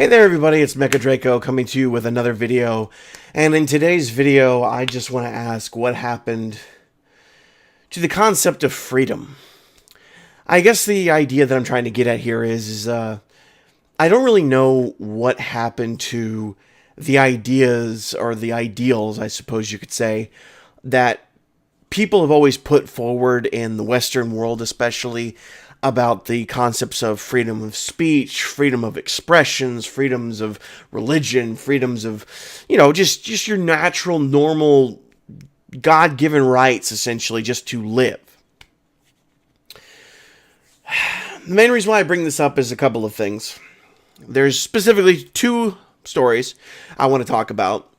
Hey there everybody, it's Mecha Draco coming to you with another video, and in today's video I just want to ask what happened to the concept of freedom. I guess the idea that I'm trying to get at here is I don't really know what happened to the ideas or the ideals, I suppose you could say, that people have always put forward in the Western world especially, about the concepts of freedom of speech, freedom of expressions, freedoms of religion, freedoms of, just your natural, normal, God-given rights, essentially, just to live. The main reason why I bring this up is a couple of things. There's specifically two stories I want to talk about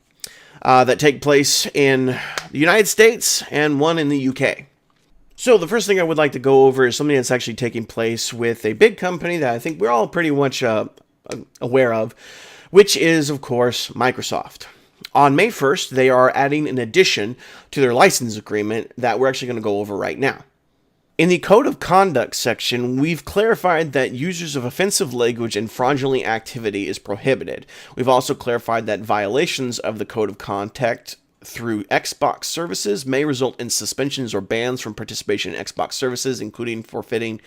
that take place in the United States and one in the UK. So the first thing I would like to go over is something that's actually taking place with a big company that I think we're all pretty much aware of, which is, of course, Microsoft. On May 1st, they are adding an addition to their license agreement that we're actually going to go over right now. In the Code of Conduct section, we've clarified that users of offensive language and fraudulent activity is prohibited. We've also clarified that violations of the Code of Conduct through Xbox services may result in suspensions or bans from participation in Xbox services, including forfeiting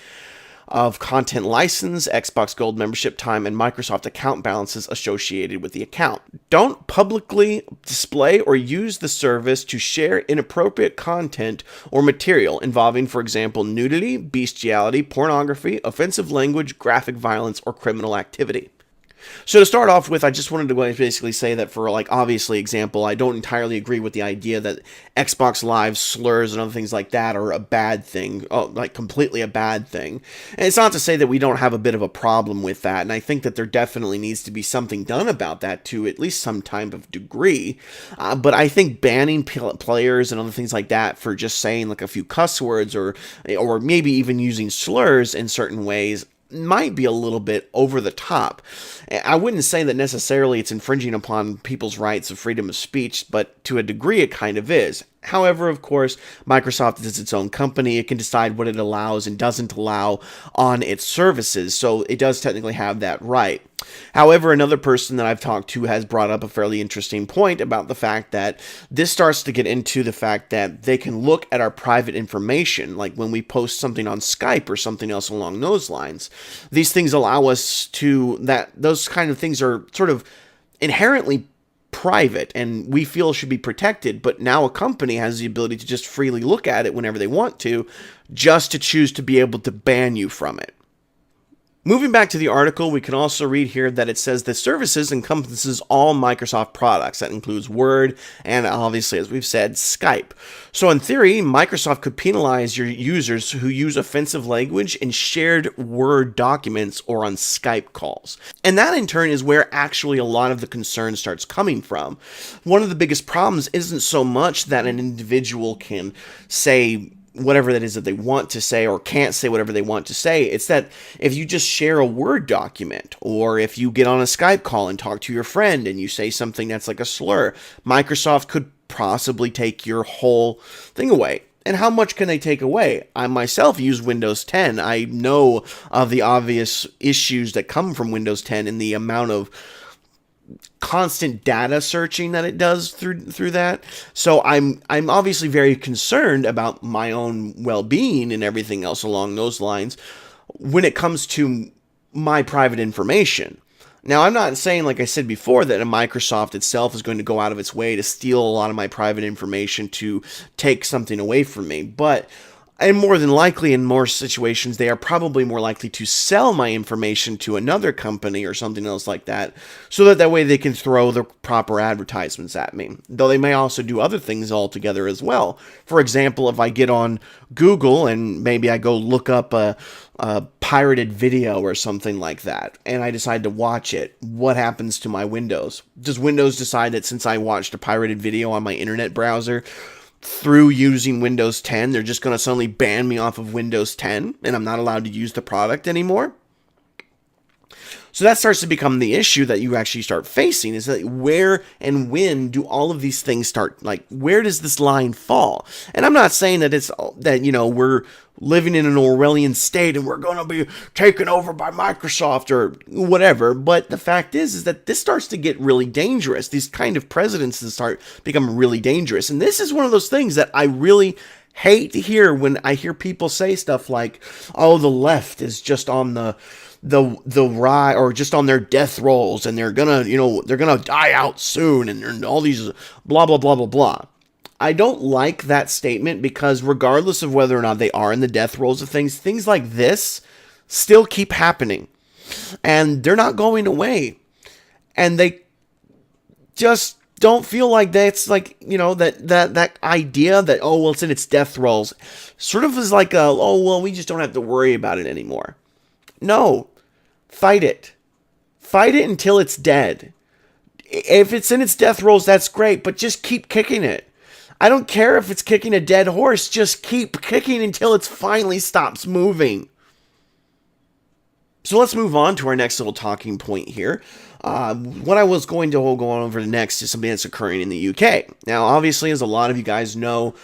of content license, Xbox Gold membership time, and Microsoft account balances associated with the account. Don't publicly display or use the service to share inappropriate content or material involving, for example, nudity, bestiality, pornography, offensive language, graphic violence, or criminal activity. So to start off with, I just wanted to basically say that for, obviously example, I don't entirely agree with the idea that Xbox Live slurs and other things like that are a bad thing, completely a bad thing. And it's not to say that we don't have a bit of a problem with that, and I think that there definitely needs to be something done about that to at least some type of degree. But I think banning players and other things like that for just saying a few cuss words or maybe even using slurs in certain ways might be a little bit over the top. I wouldn't say that necessarily it's infringing upon people's rights of freedom of speech, but to a degree it kind of is. However, of course, Microsoft is its own company. It can decide what it allows and doesn't allow on its services, so it does technically have that right. However, another person that I've talked to has brought up a fairly interesting point about the fact that this starts to get into the fact that they can look at our private information, like when we post something on Skype or something else along those lines. These things allow us to, those kind of things are sort of inherently private and we feel should be protected, but now a company has the ability to just freely look at it whenever they want to, just to choose to be able to ban you from it. Moving back to the article, we can also read here that it says the services encompasses all Microsoft products. That includes Word and, obviously, as we've said, Skype. So in theory, Microsoft could penalize your users who use offensive language in shared Word documents or on Skype calls. And that in turn is where actually a lot of the concern starts coming from. One of the biggest problems isn't so much that an individual can say whatever that is that they want to say or can't say whatever they want to say. It's that if you just share a Word document or if you get on a Skype call and talk to your friend and you say something that's like a slur, Microsoft could possibly take your whole thing away. And how much can they take away? I myself use Windows 10. I know of the obvious issues that come from Windows 10 and the amount of constant data searching that it does through that. So I'm obviously very concerned about my own well-being and everything else along those lines when it comes to my private information. Now, I'm not saying, like I said before, that Microsoft itself is going to go out of its way to steal a lot of my private information to take something away from me, but and more than likely, in more situations, they are probably more likely to sell my information to another company or something else like that, so that way they can throw the proper advertisements at me. Though they may also do other things altogether as well. For example, if I get on Google and maybe I go look up a pirated video or something like that, and I decide to watch it, what happens to my Windows? Does Windows decide that since I watched a pirated video on my internet browser through using Windows 10, they're just going to suddenly ban me off of Windows 10 and I'm not allowed to use the product anymore? So that starts to become the issue that you actually start facing, is that where and when do all of these things start, where does this line fall? And I'm not saying that it's, that, we're living in an Orwellian state and we're going to be taken over by Microsoft or whatever. But the fact is that this starts to get really dangerous. These kind of presidents start becoming really dangerous. And this is one of those things that I really hate to hear when I hear people say stuff like, oh, the left is just on the ride, or just on their death rolls, and they're gonna die out soon, and all these blah blah blah blah blah. I don't like that statement, because regardless of whether or not they are in the death rolls of things like this still keep happening, and they're not going away, and they just don't feel like that's like, that idea that, oh, well, it's in its death rolls, sort of is like oh, well, we just don't have to worry about it anymore. No, fight it. Fight it until it's dead. If it's in its death rolls, that's great, but just keep kicking it. I don't care if it's kicking a dead horse, just keep kicking until it finally stops moving. So let's move on to our next little talking point here. What I was going to go on over to next is something that's occurring in the UK. Now, obviously, as a lot of you guys know,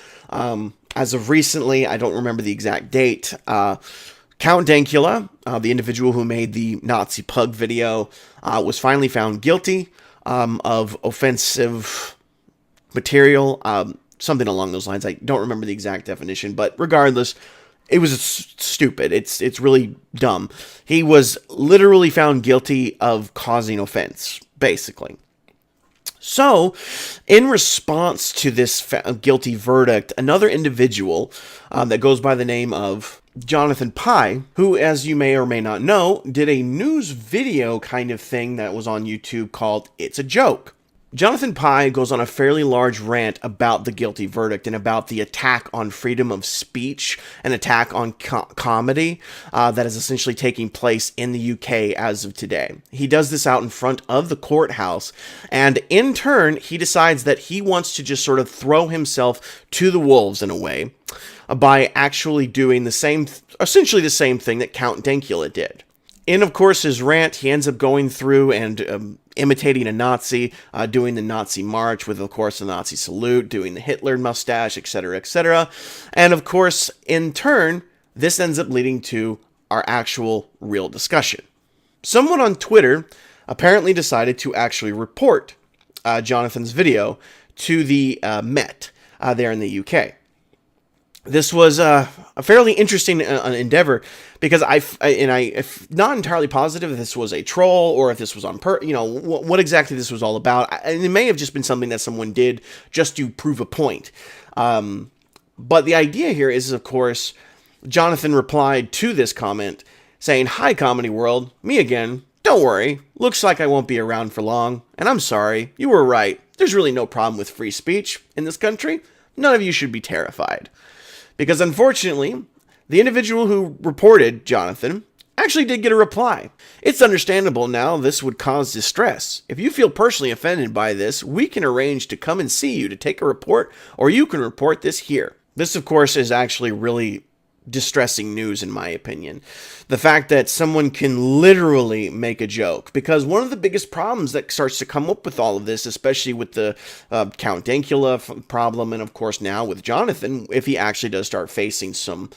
as of recently, I don't remember the exact date, Count Dankula, the individual who made the Nazi pug video, was finally found guilty of offensive material, something along those lines. I don't remember the exact definition, but regardless, it was stupid. It's really dumb. He was literally found guilty of causing offense, basically. So, in response to this guilty verdict, another individual that goes by the name of Jonathan Pye, who, as you may or may not know, did a news video kind of thing that was on YouTube called It's a Joke. Jonathan Pye goes on a fairly large rant about the guilty verdict and about the attack on freedom of speech, an attack on comedy that is essentially taking place in the UK as of today. He does this out in front of the courthouse, and in turn, he decides that he wants to just sort of throw himself to the wolves in a way by actually doing essentially the same thing that Count Dankula did. In, of course, his rant, he ends up going through and imitating a Nazi, doing the Nazi march with, of course, the Nazi salute, doing the Hitler mustache, etc., etc. And, of course, in turn, this ends up leading to our actual real discussion. Someone on Twitter apparently decided to actually report Jonathan's video to the Met there in the UK. This was a fairly interesting endeavor, because I'm not entirely positive if this was a troll or if this was on what exactly this was all about. And it may have just been something that someone did just to prove a point. But the idea here is, of course, Jonathan replied to this comment saying, "Hi, Comedy World, me again. Don't worry. Looks like I won't be around for long. And I'm sorry. You were right. There's really no problem with free speech in this country. None of you should be terrified." Because unfortunately, the individual who reported Jonathan actually did get a reply. It's understandable now this would cause distress. If you feel personally offended by this, we can arrange to come and see you to take a report, or you can report this here. This, of course, is actually really distressing news, in my opinion. The fact that someone can literally make a joke, because one of the biggest problems that starts to come up with all of this, especially with the Count Dankula problem, and of course now with Jonathan, if he actually does start facing some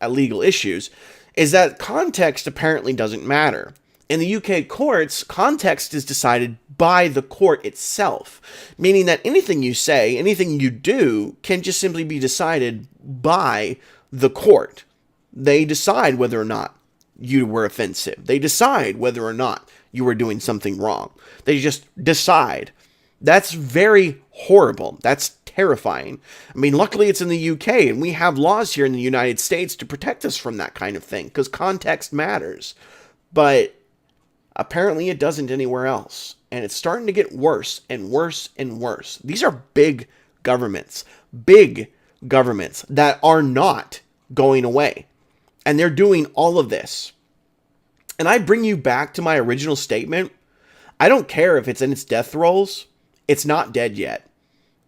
legal issues, is that context apparently doesn't matter. In the UK courts, context is decided by the court itself, meaning that anything you say, anything you do, can just simply be decided by the court. They decide whether or not you were offensive. They decide whether or not you were doing something wrong. They just decide. That's very horrible. That's terrifying. I mean, luckily it's in the UK, and we have laws here in the United States to protect us from that kind of thing, because context matters. But apparently it doesn't anywhere else. And it's starting to get worse and worse and worse. These are big governments that are not going away. And they're doing all of this. And I bring you back to my original statement. I don't care if it's in its death rolls. It's not dead yet.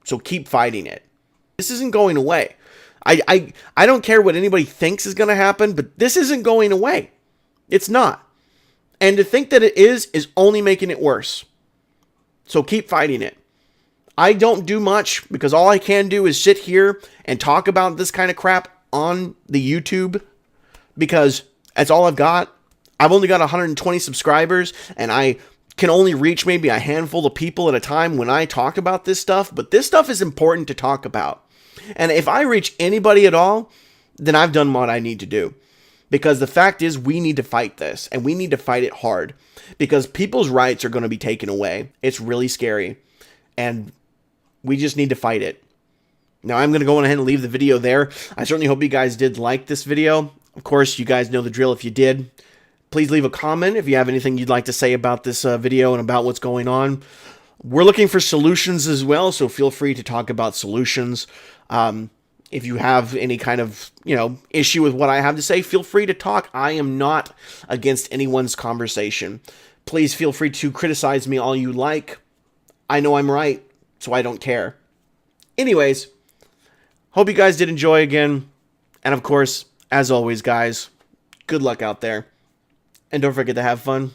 So keep fighting it. This isn't going away. I don't care what anybody thinks is going to happen, but this isn't going away. It's not. And to think that it is only making it worse. So keep fighting it. I don't do much, because all I can do is sit here and talk about this kind of crap on the YouTube because that's all I've got. I've only got 120 subscribers, and I can only reach maybe a handful of people at a time when I talk about this stuff, but this stuff is important to talk about. And if I reach anybody at all, then I've done what I need to do. Because the fact is, we need to fight this, and we need to fight it hard, because people's rights are going to be taken away. It's really scary, and we just need to fight it. Now, I'm going to go ahead and leave the video there. I certainly hope you guys did like this video. Of course, you guys know the drill if you did. Please leave a comment if you have anything you'd like to say about this video and about what's going on. We're looking for solutions as well, so feel free to talk about solutions. If you have any kind of, issue with what I have to say, feel free to talk. I am not against anyone's conversation. Please feel free to criticize me all you like. I know I'm right, so I don't care. Anyways, hope you guys did enjoy again. And of course, as always, guys, good luck out there. And don't forget to have fun.